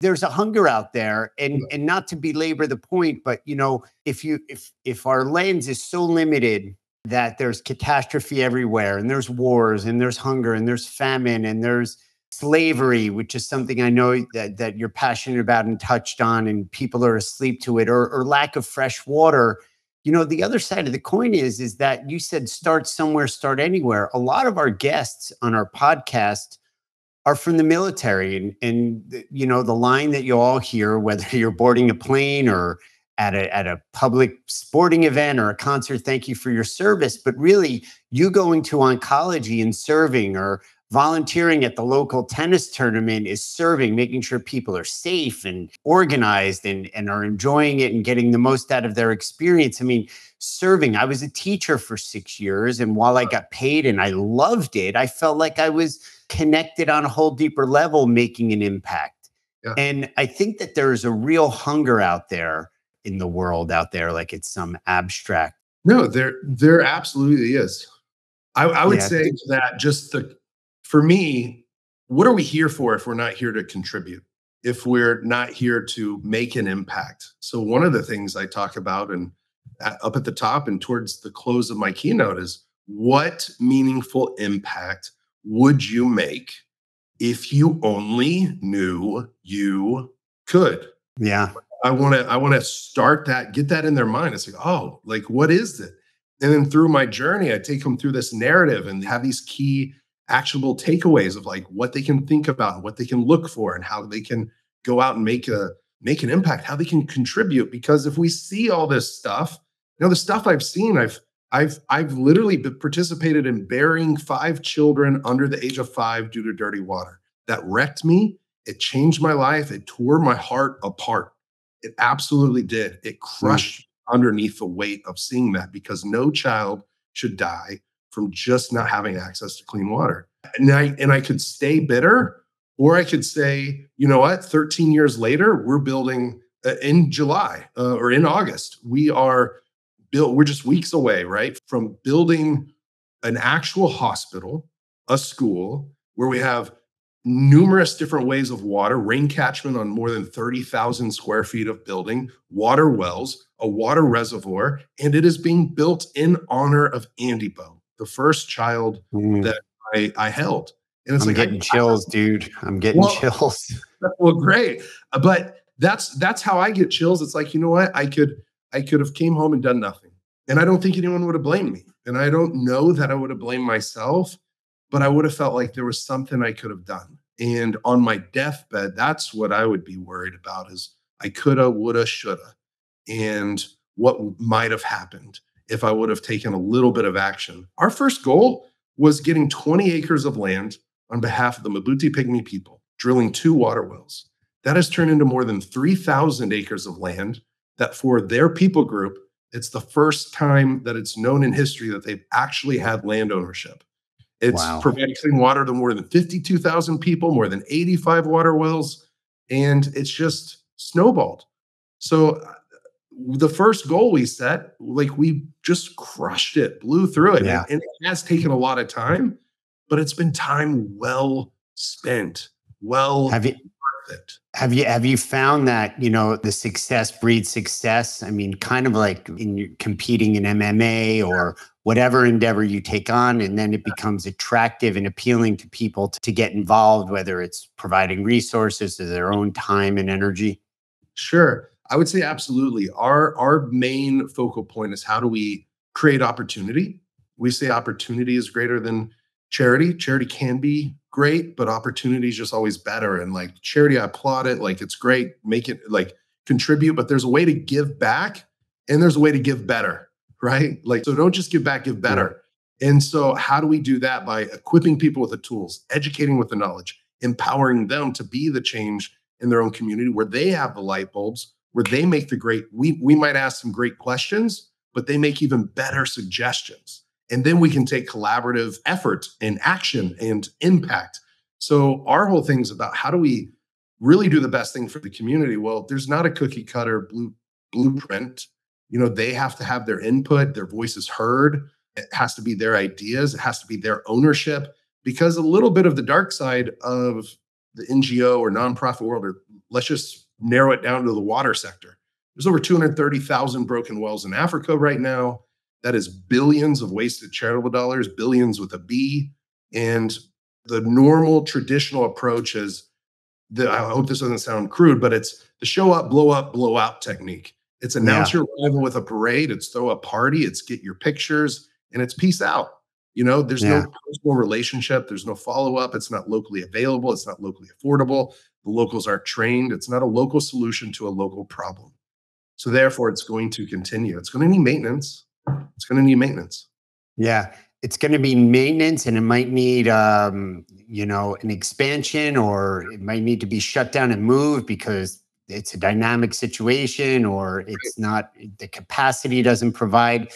there's a hunger out there, and not to belabor the point, but if our lens is so limited that there's catastrophe everywhere, and there's wars, and there's hunger, and there's famine, and there's slavery, which is something I know that you're passionate about and touched on, and people are asleep to it, or lack of fresh water. The other side of the coin is that you said start somewhere, start anywhere. A lot of our guests on our podcast are from the military, and the line that you all hear, whether you're boarding a plane or at a public sporting event or a concert, thank you for your service. But really, you going to oncology and serving, or volunteering at the local tennis tournament is serving, making sure people are safe and organized and are enjoying it and getting the most out of their experience. I mean, serving. I was a teacher for 6 years, and while I got paid and I loved it, I felt like I was connected on a whole deeper level, making an impact. Yeah. And I think that there's a real hunger out there in the world out there, like it's some abstract. No, there absolutely is. I would say that for me, what are we here for if we're not here to contribute? If we're not here to make an impact? So one of the things I talk about and up at the top and towards the close of my keynote is, what meaningful impact would you make if you only knew you could? Yeah. I want to start that, get that in their mind. It's like, oh, like, what is it? And then through my journey, I take them through this narrative and have these key actionable takeaways of like what they can think about, what they can look for, and how they can go out and make an impact, how they can contribute. Because if we see all this stuff, the stuff I've seen, I've literally participated in burying 5 children under the age of 5 due to dirty water. That wrecked me. It changed my life. It tore my heart apart. It absolutely did. It crushed underneath the weight of seeing that, because no child should die from just not having access to clean water. And I could stay bitter, or I could say, you know what, 13 years later, we're building in July or in August, we're just weeks away, right, from building an actual hospital, a school where we have numerous different ways of water, rain catchment on more than 30,000 square feet of building, water wells, a water reservoir, and it is being built in honor of Andy Bo, the first child that I held. And it's I'm getting chills, dude. I'm getting chills. Well, great. But that's how I get chills. It's like, you know what? I could have came home and done nothing. And I don't think anyone would have blamed me. And I don't know that I would have blamed myself, but I would have felt like there was something I could have done. And on my deathbed, that's what I would be worried about, is I coulda, woulda, shoulda. And what might have happened if I would have taken a little bit of action. Our first goal was getting 20 acres of land on behalf of the Mabuti Pygmy people, drilling 2 water wells. That has turned into more than 3,000 acres of land that for their people group, it's the first time that it's known in history that they've actually had land ownership. It's providing clean water to more than 52,000 people, more than 85 water wells, and it's just snowballed. So the first goal we set, like, we just crushed it, blew through it. Yeah. And it has taken a lot of time, but it's been time well spent. Have you found that, the success breeds success? I mean, kind of like in competing in MMA or whatever endeavor you take on, and then it becomes attractive and appealing to people to get involved, whether it's providing resources to their own time and energy? Sure. I would say absolutely. Our main focal point is, how do we create opportunity? We say opportunity is greater than charity. Charity can be great, but opportunity is just always better. And like charity, I applaud it. Like, it's great. Make it, like, contribute, but there's a way to give back and there's a way to give better, right? Like, so don't just give back, give better. Yeah. And so how do we do that? By equipping people with the tools, educating with the knowledge, empowering them to be the change in their own community, where they have the light bulbs, where they make we might ask some great questions, but they make even better suggestions. And then we can take collaborative effort and action and impact. So our whole thing is about, how do we really do the best thing for the community? Well, there's not a cookie cutter blueprint. They have to have their input, their voices heard. It has to be their ideas. It has to be their ownership, because a little bit of the dark side of the NGO or nonprofit world, or let's just narrow it down to the water sector. There's over 230,000 broken wells in Africa right now. That is billions of wasted charitable dollars, billions with a B. And the normal traditional approach is I hope this doesn't sound crude, but it's the show up, blow out technique. It's announce Yeah. your arrival with a parade. It's throw a party. It's get your pictures, and it's peace out. You know, there's no Yeah. personal relationship. There's no follow up. It's not locally available. It's not locally affordable. The locals aren't trained. It's not a local solution to a local problem. So therefore, it's going to continue. It's going to need maintenance. It's going to need maintenance. Yeah. It's going to be maintenance, and it might need, an expansion, or it might need to be shut down and moved because it's a dynamic situation, or it's not, the capacity doesn't provide.